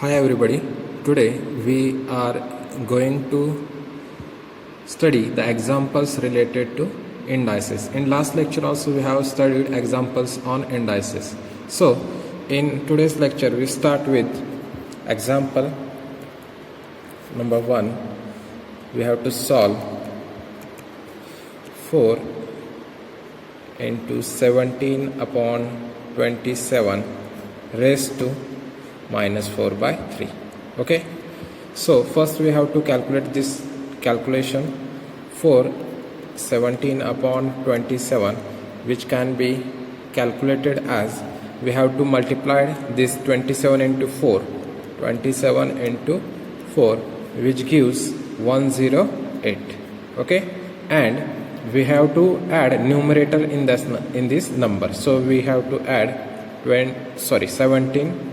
Hi everybody, today we are going to study the examples related to indices. In last lecture also we have studied examples on indices. So in today's lecture we start with example number 1. We have to solve 4 into 17 upon 27 raised to minus 4 by 3. Okay, so first we have to calculate this calculation for 17 upon 27, which can be calculated as we have to multiply this 27 into 4, which gives 108. Okay, and we have to add numerator in this number, so we have to add 17.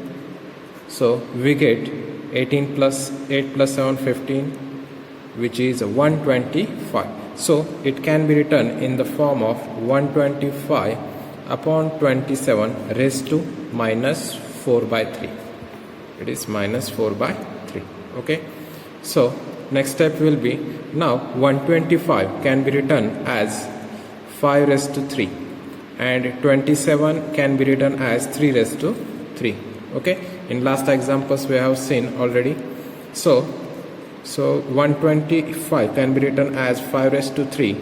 So we get 18 plus 8 plus 7 15, which is 125. So it can be written in the form of 125 upon 27 raised to minus 4 by 3. It is minus 4 by 3. Okay, so next step will be, now 125 can be written as 5 raised to 3 and 27 can be written as 3 raised to 3. Okay, in last examples we have seen already. So 125 can be written as 5 raised to 3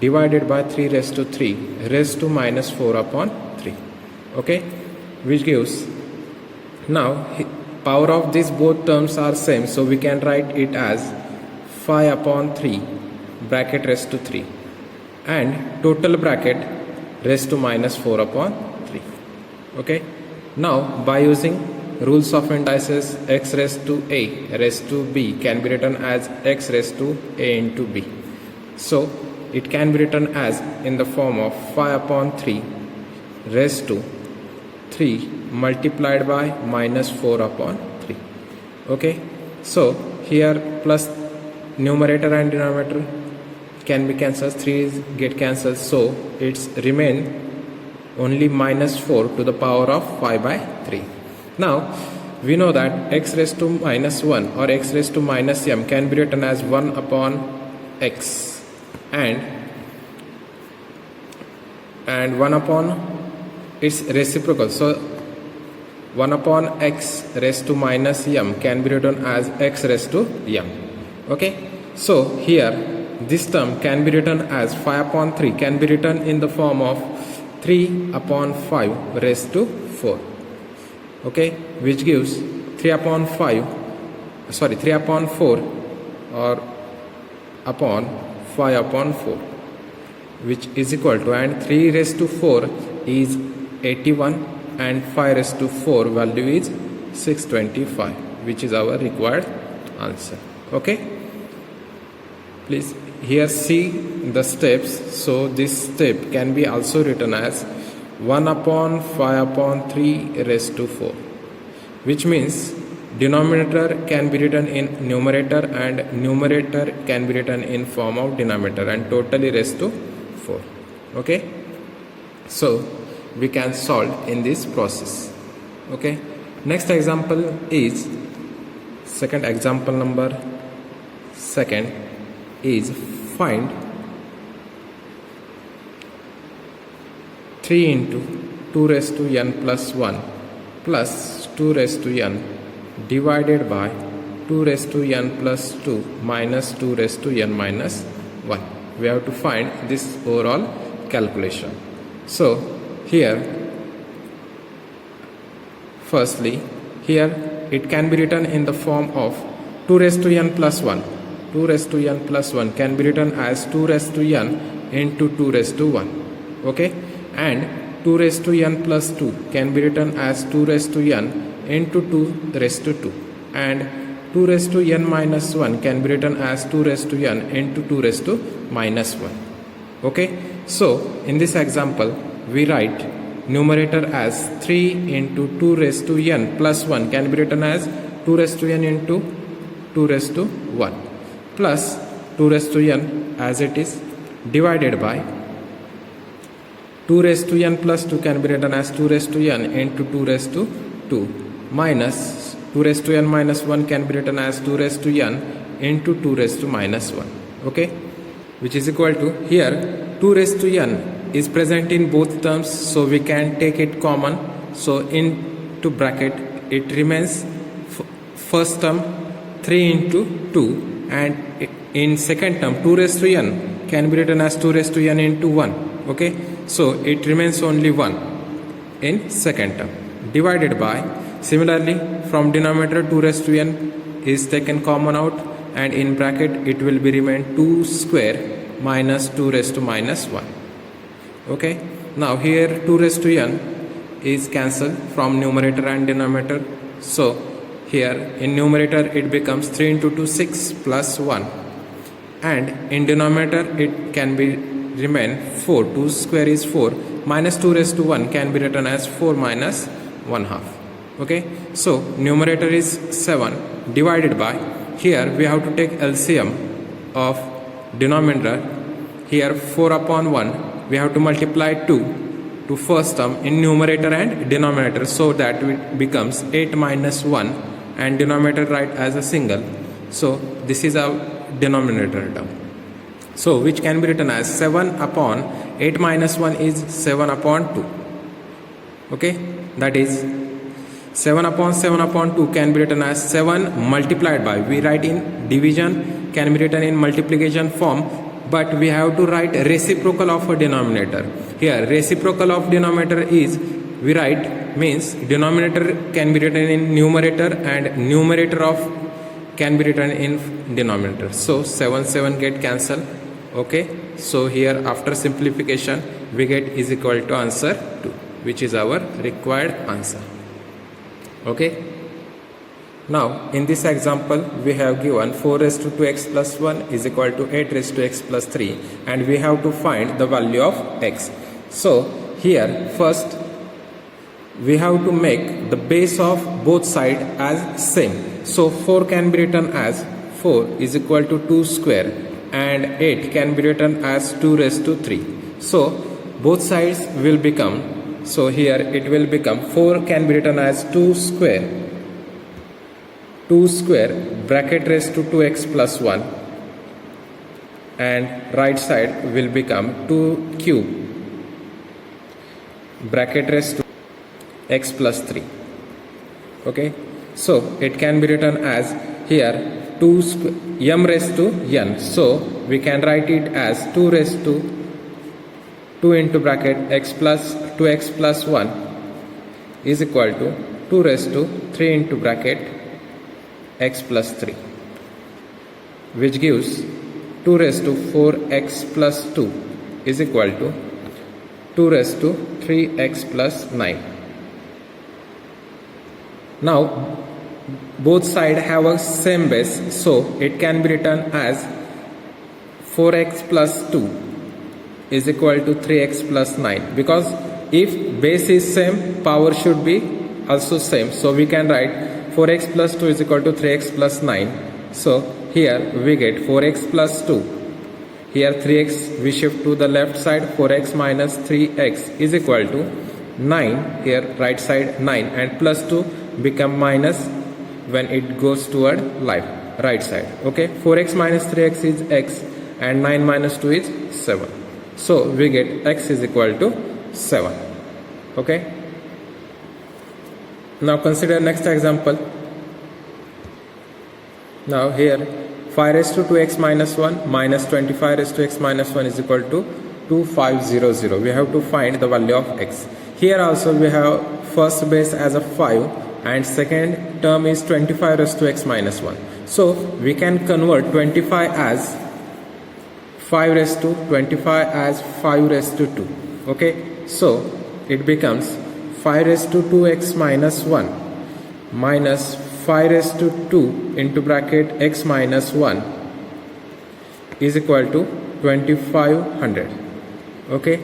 divided by 3 raised to 3 raised to minus 4 upon 3. Okay, which gives, now power of these both terms are same, so we can write it as 5 upon 3 bracket raised to 3 and total bracket raised to minus 4 upon 3. Okay, now by using rules of indices, x raised to a raised to b can be written as x raised to a into b. So it can be written as in the form of 5 upon 3 raised to 3 multiplied by minus 4 upon 3. Okay, so here plus numerator and denominator can be cancelled, 3 get cancelled, so it's remain only minus 4 to the power of 5 by 3. Now we know that x raised to minus 1 or x raised to minus m can be written as 1 upon x and 1 upon its reciprocal, so 1 upon x raised to minus m can be written as x raised to m. Okay, so here this term can be written as 5 upon 3 can be written in the form of 3 upon 5 raised to 4. Okay, which gives 3 upon 4 or upon 5 upon 4, which is equal to, and 3 raised to 4 is 81 and 5 raised to 4 value is 625, which is our required answer. Okay, please here see the steps. So this step can be also written as 1 upon 5 upon 3 raised to 4, which means denominator can be written in numerator and numerator can be written in form of denominator and totally raised to 4. Okay, so we can solve in this process. Okay, next example is second example number 2 is find 3 into 2 raised to n plus 1 plus 2 raised to n divided by 2 raised to n plus 2 minus 2 raised to n minus 1. We have to find this overall calculation. So here firstly, here it can be written in the form of 2 raised to n plus 1. 2 raised to n plus 1 can be written as 2 raised to n into 2 raised to 1. Okay, and 2 raised to n plus 2 can be written as 2 raised to n into 2 raised to 2, and 2 raised to n minus 1 can be written as 2 raised to n into 2 raised to minus 1. Okay, so in this example we write numerator as 3 into 2 raised to n plus 1 can be written as 2 raised to n into 2 raised to 1 plus 2 raised to n as it is divided by 2 raised to n plus 2 can be written as 2 raised to n into 2 raised to 2 minus 2 raised to n minus 1 can be written as 2 raised to n into 2 raised to minus 1. Okay, which is equal to, here 2 raised to n is present in both terms, so we can take it common. So into bracket it remains first term 3 into 2, and in second term 2 raised to n can be written as 2 raised to n into 1. Okay, so it remains only 1 in second term, divided by, similarly from denominator 2 raised to n is taken common out, and in bracket it will be remain 2 square minus 2 raised to minus 1. Okay, now here 2 raised to n is cancelled from numerator and denominator, so here in numerator it becomes 3 into 2 6 plus 1, and in denominator it can be remain 4. 2 square is 4, minus 2 raised to 1 can be written as 4 minus 1 half. Okay, so numerator is 7 divided by, here we have to take LCM of denominator. Here 4 upon 1 we have to multiply 2 to first term in numerator and denominator, so that it becomes 8 minus 1, and denominator write as a single, so this is our denominator term, so which can be written as 7 upon 8 minus 1 is 7 upon 2. Okay, that is 7 upon 2 can be written as 7 multiplied by, we write in division, can be written in multiplication form, but we have to write reciprocal of a denominator. Here reciprocal of denominator is, we write, means denominator can be written in numerator and numerator of can be written in denominator, so 7 get cancelled. Okay, so here after simplification we get is equal to answer 2, which is our required answer. Okay, now in this example we have given 4 raised to 2x plus 1 is equal to 8 raised to x plus 3, and we have to find the value of x. So here first we have to make the base of both sides as same, so 4 can be written as 4 is equal to 2 square, and 8 can be written as 2 raised to 3, so both sides will become, so here it will become 4 can be written as 2 square bracket raised to 2x plus 1, and right side will become 2 cube bracket raised to x plus 3. Okay, so it can be written as, here 2 m raised to n, so we can write it as 2 raised to 2 into bracket x plus 2x plus 1 is equal to 2 raised to 3 into bracket x plus 3, which gives 2 raised to 4x plus 2 is equal to 2 raised to 3x plus 9. Now both sides have a same base, so it can be written as 4x plus 2 is equal to 3x plus 9, because if base is same, power should be also same, so we can write 4x plus 2 is equal to 3x plus 9. So here we get 4x plus 2, here 3x we shift to the left side, 4x minus 3x is equal to 9, here right side 9, and plus 2 become minus when it goes toward right side. Okay, 4x minus 3x is x, and 9 minus 2 is 7, so we get x is equal to 7. Okay, now consider next example. Now here 5 raised to 2x minus 1 minus 25 raised to x minus 1 is equal to 2500. We have to find the value of x. Here also we have first base as a 5, and second term is 25 raised to x minus 1. So we can convert 25 as 5 raised to 25 as 5 raised to 2. Okay, so it becomes 5 raised to 2x minus 1 minus 5 raised to 2 into bracket x minus 1 is equal to 2500. Okay,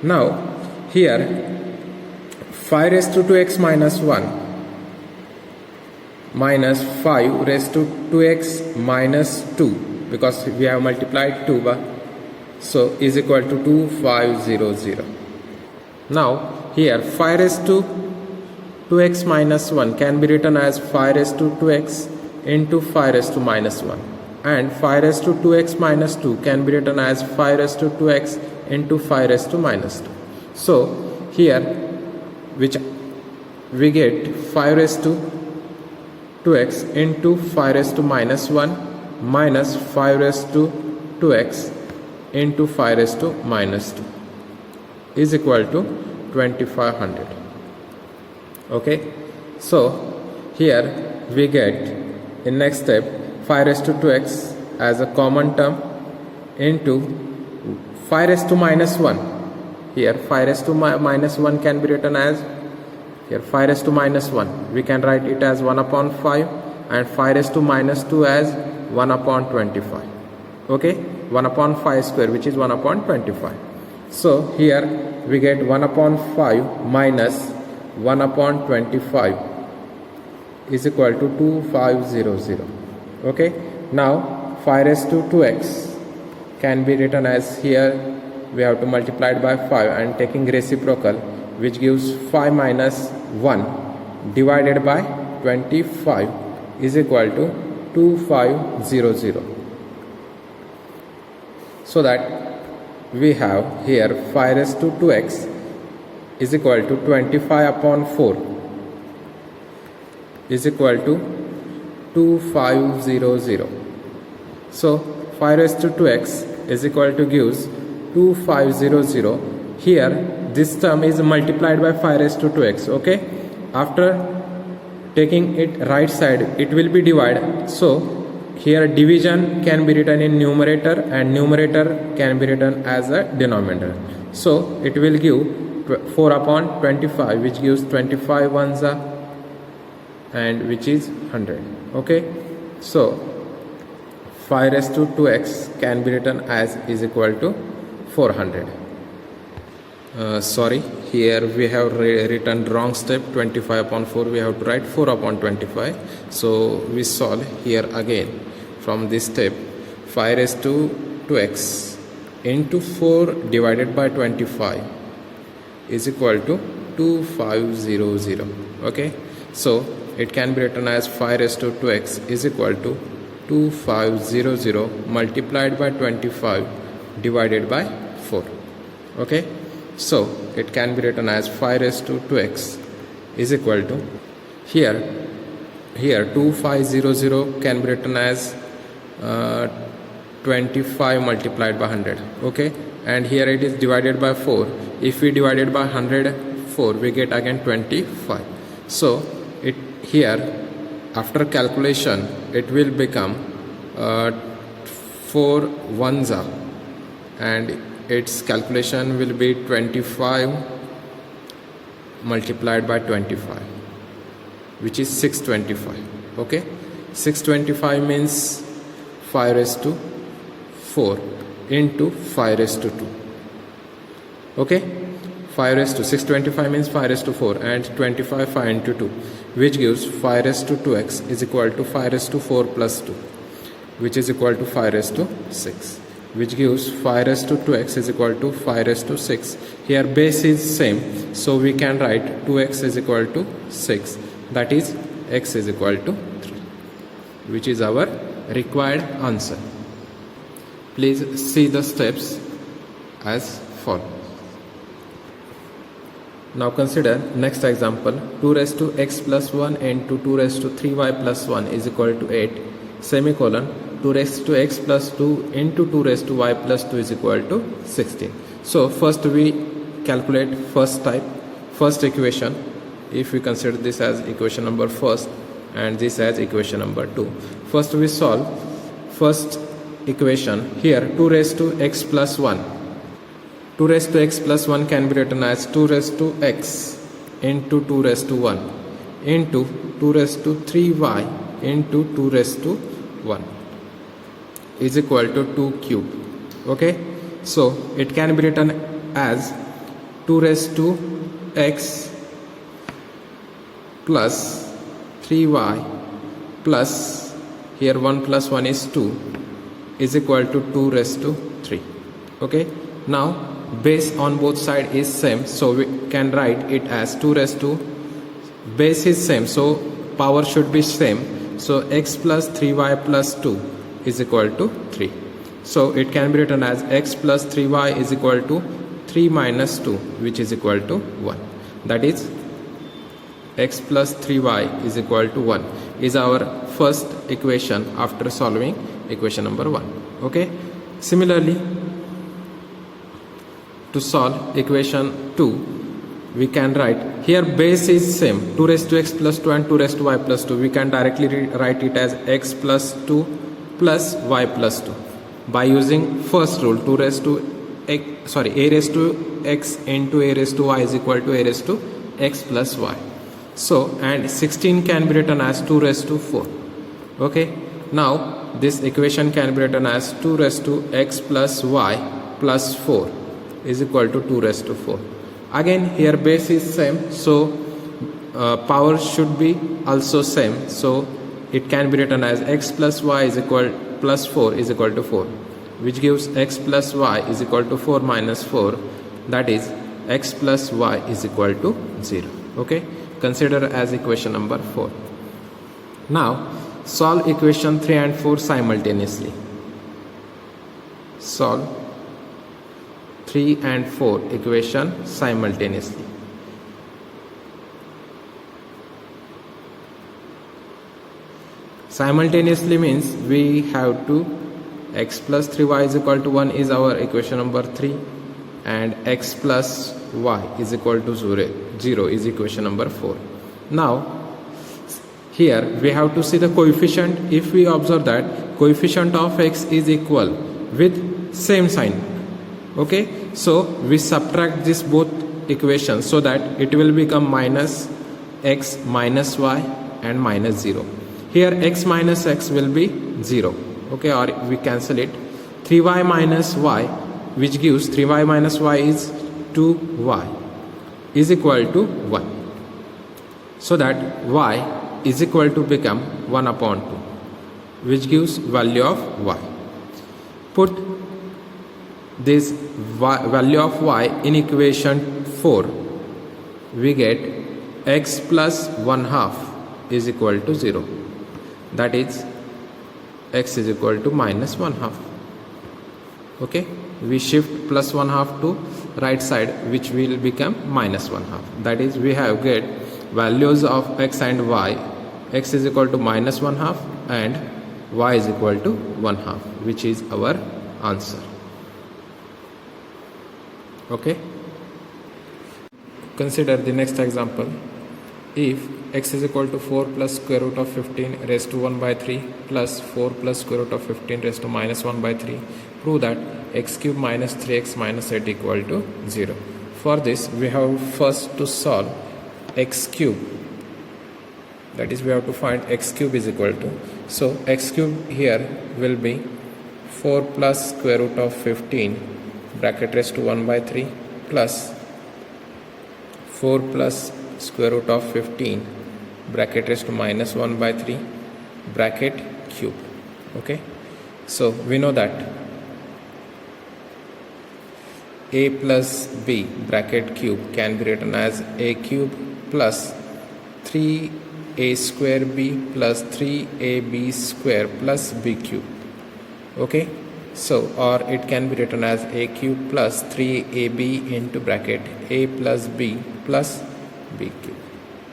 now here 5 raised to 2x minus 1 minus 5 raised to 2x minus 2, because we have multiplied 2 by, so is equal to 2500. Now here 5 raised to 2x minus 1 can be written as 5 raised to 2x into 5 raised to minus 1, and 5 raised to 2x minus 2 can be written as 5 raised to 2x into 5 raised to minus 2. So here which we get 5 raised to 2x into 5 raised to minus 1 minus 5 raised to 2x into 5 raised to minus 2 is equal to 2500. Okay, so here we get in next step 5 raised to 2x as a common term into 5 raised to minus 1. Here 5 raised to minus 1 can be written as, here 5 raised to minus 1 we can write it as 1 upon 5, and 5 raised to minus 2 as 1 upon 25. Okay, 1 upon 5 square, which is 1 upon 25. So here we get 1 upon 5 minus 1 upon 25 is equal to 2500. Okay, now 5 raised to 2x can be written as, here we have to multiply it by 5 and taking reciprocal, which gives 5 minus 1 divided by 25 is equal to 2500. So that we have here 5 raised to 2x is equal to 25 upon 4 is equal to 2500. So 5 raised to 2x is equal to gives 2500. Here this term is multiplied by 5 raised to 2x. Okay, after taking it right side it will be divided. So here division can be written in numerator and numerator can be written as a denominator. So it will give 4 upon 25, which gives 25 ones and which is 100. Okay, so 5 raised to 2x can be written as is equal to 400. Sorry, here we have written wrong step. 25 upon 4 we have to write 4 upon 25. So we solve here again from this step. 5 raised to 2x into 4 divided by 25 is equal to 2500. Okay, so it can be written as 5 raised to 2x is equal to 2500 multiplied by 25 divided by 4. Okay, so it can be written as 5 raised to 2x is equal to, here 2500 can be written as 25 multiplied by 100. Okay, and here it is divided by 4. If we divide it by 104 we get again 25. So it here after calculation it will become 4 ones are, and its calculation will be 25 multiplied by 25, which is 625. Okay, 625 means 5 raised to 4 into 5 raised to 2. Okay, 5 raised to 625 means 5 raised to 4 and 25 5 into 2, which gives 5 raised to 2x is equal to 5 raised to 4 plus 2, which is equal to 5 raised to 6, which gives 5 raised to 2x is equal to 5 raised to 6. Here base is same, so we can write 2x is equal to 6, that is x is equal to 3, which is our required answer. Please see the steps as follows. Now consider next example. 2 raised to x plus 1 into 2 raised to 3y plus 1 is equal to 8, semicolon 2 raised to x plus 2 into 2 raised to y plus 2 is equal to 16. So first we calculate first equation. If we consider this as equation number first and this as equation number 2. First we solve first equation. Here 2 raised to x plus 1. 2 raised to x plus 1 can be written as 2 raised to x into 2 raised to 1 into 2 raised to 3y into 2 raised to 1 is equal to 2 cube. Okay, so it can be written as 2 raised to x plus 3y plus, here 1 plus 1 is 2, is equal to 2 raised to 3. Okay, now base on both sides is same, so we can write it as 2 raised to base is same, so power should be same. So x plus 3y plus 2 is equal to 3. So it can be written as x plus 3y is equal to 3 minus 2, which is equal to 1. That is x plus 3y is equal to 1 is our first equation after solving equation number 1. Okay. Similarly, to solve equation 2, we can write here base is same, 2 raised to x plus 2 and 2 raised to y plus 2. We can directly write it as x plus 2 plus y plus 2 by using first rule, 2 raised to x, a raised to x into a raised to y is equal to a raised to x plus y. So, and 16 can be written as 2 raised to 4. Okay. Now this equation can be written as 2 raised to x plus y plus 4 is equal to 2 raised to 4. Again here base is same, so power should be also same. So it can be written as x plus y is equal plus 4 is equal to 4, which gives x plus y is equal to 4 minus 4. That is x plus y is equal to 0. Okay. Consider as equation number 4. Now solve equation 3 and 4 simultaneously. Solve 3 and 4 equation simultaneously. Simultaneously means we have to x plus 3y is equal to 1 is our equation number 3, and x plus y is equal to 0 is equation number 4. Now here we have to see the coefficient. If we observe that coefficient of x is equal with same sign, okay, so we subtract this both equations so that it will become minus x minus y and minus 0. Here x minus x will be 0, okay, or we cancel it. 3y minus y, which gives 3y minus y is 2y is equal to 1, so that y is equal to become 1 upon 2, which gives value of y. Put this value of y in equation 4, we get x plus 1 half is equal to 0. That is x is equal to minus 1 half. Okay, we shift plus 1 half to right side, which will become minus 1 half. That is we have get values of x and y. X is equal to minus 1 half and y is equal to 1 half, which is our answer. Okay. Consider the next example. If x is equal to 4 plus square root of 15 raised to 1 by 3 plus 4 plus square root of 15 raised to minus 1 by 3, prove that x cube minus 3x minus 8 equal to 0. For this we have first to solve x cube. That is we have to find x cube is equal to. So x cube here will be 4 plus square root of 15 bracket raised to 1 by 3 plus 4 plus square root of 15 bracket raised to minus 1 by 3 bracket cube. Okay, so we know that a plus b bracket cube can be written as a cube plus 3a square b plus 3ab square plus b cube. Okay, so or it can be written as a cube plus 3ab into bracket a plus b plus b cube.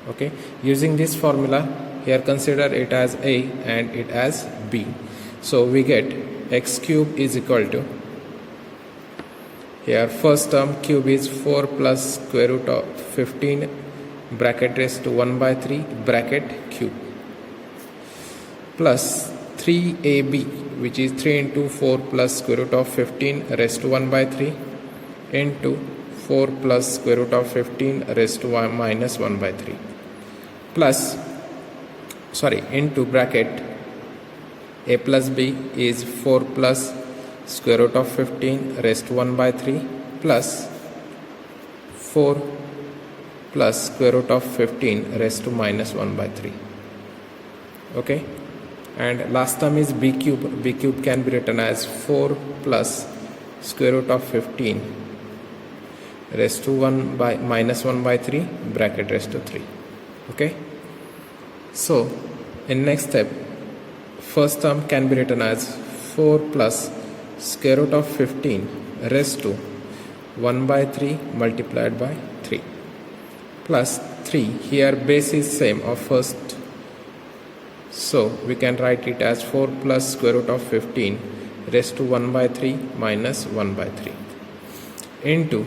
Okay, using this formula here, consider it as a and it as b. So we get x cube is equal to, here first term cube is 4 plus square root of 15 bracket raised to 1 by 3 bracket cube plus 3ab, which is 3 into 4 plus square root of 15 raised to 1 by 3 into 4 plus square root of 15 raised to 1 minus 1 by 3 plus into bracket a plus b is 4 plus square root of 15 raised to 1 by 3 plus 4 plus square root of 15 raised to minus 1 by 3. Okay, and last term is b cube. B cube can be written as 4 plus square root of 15 raised to 1 by minus 1 by 3 bracket raised to 3. Okay, so in next step, first term can be written as 4 plus square root of 15 raised to 1 by 3 multiplied by 3 plus 3. Here base is same of first, so we can write it as 4 plus square root of 15 raised to 1 by 3 minus 1 by 3 into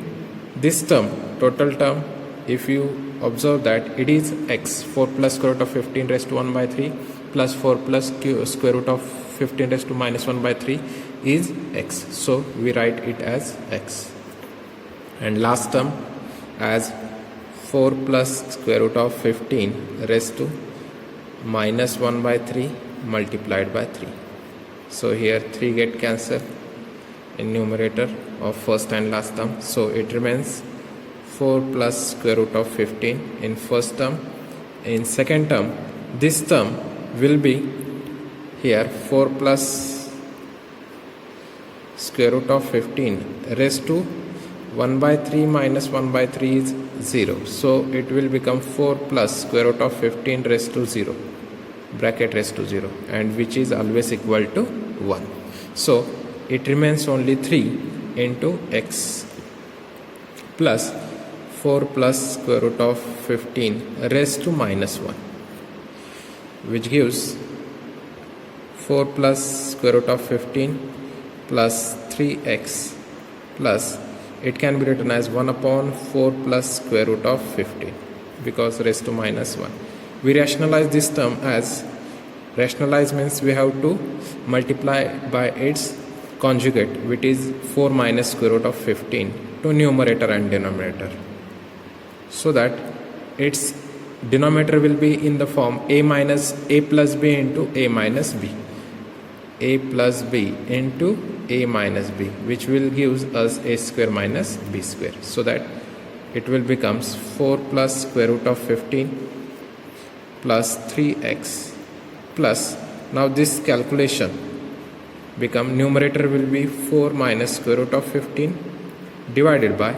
this term, total term. If you observe that it is x, 4 plus square root of 15 raised to 1 by 3 plus 4 plus square root of 15 raised to minus 1 by 3 is x, so we write it as x. And last term as 4 plus square root of 15 raised to minus 1 by 3 multiplied by 3. So here 3 get cancelled in numerator of first and last term, so it remains 4 plus square root of 15 in first term. In second term, this term will be here 4 plus square root of 15 raised to 1 by 3 minus 1 by 3 is 0, so it will become 4 plus square root of 15 raised to 0 bracket raised to 0, and which is always equal to 1. So it remains only 3 into x plus 4 plus square root of 15 raised to minus 1, which gives 4 plus square root of 15 plus 3x plus, it can be written as 1 upon 4 plus square root of 15 because raised to minus 1. We rationalize this term as, rationalize means we have to multiply by its conjugate, which is 4 minus square root of 15 to numerator and denominator, so that its denominator will be in the form a plus b into a minus b, a plus b into a minus b, which will give us a square minus b square, so that it will becomes 4 plus square root of 15 plus 3x plus, now this calculation become, numerator will be 4 minus square root of 15 divided by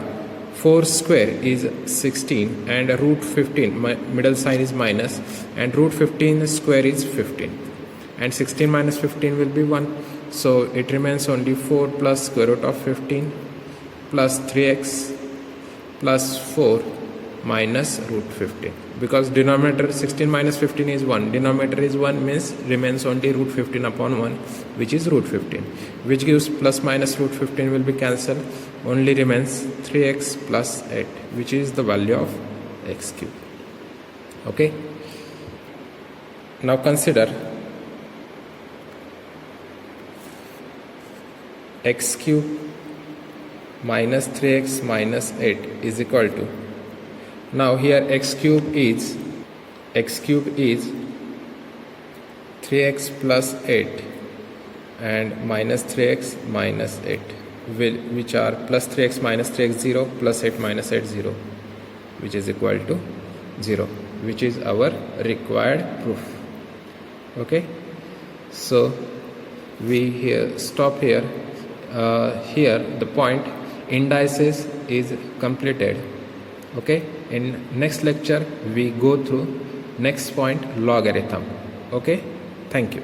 4 square is 16 and root 15, middle sign is minus, and root 15 square is 15, and 16 minus 15 will be 1, so it remains only 4 plus square root of 15 plus 3x plus 4 minus root 15, because denominator 16 minus 15 is 1, denominator is 1, means remains only root 15 upon 1, which is root 15, which gives plus minus root 15 will be cancelled, only remains 3x plus 8, which is the value of x cube. Okay, now consider x cube minus 3x minus 8 is equal to, now here x cube is 3x plus 8 and minus 3x minus 8, which are plus 3x minus 3x 0 plus 8 minus 8 0, which is equal to 0, which is our required proof. Okay, so we here stop here. Here the point indices is completed. Okay, in next lecture we go through next point, logarithm. Okay, thank you.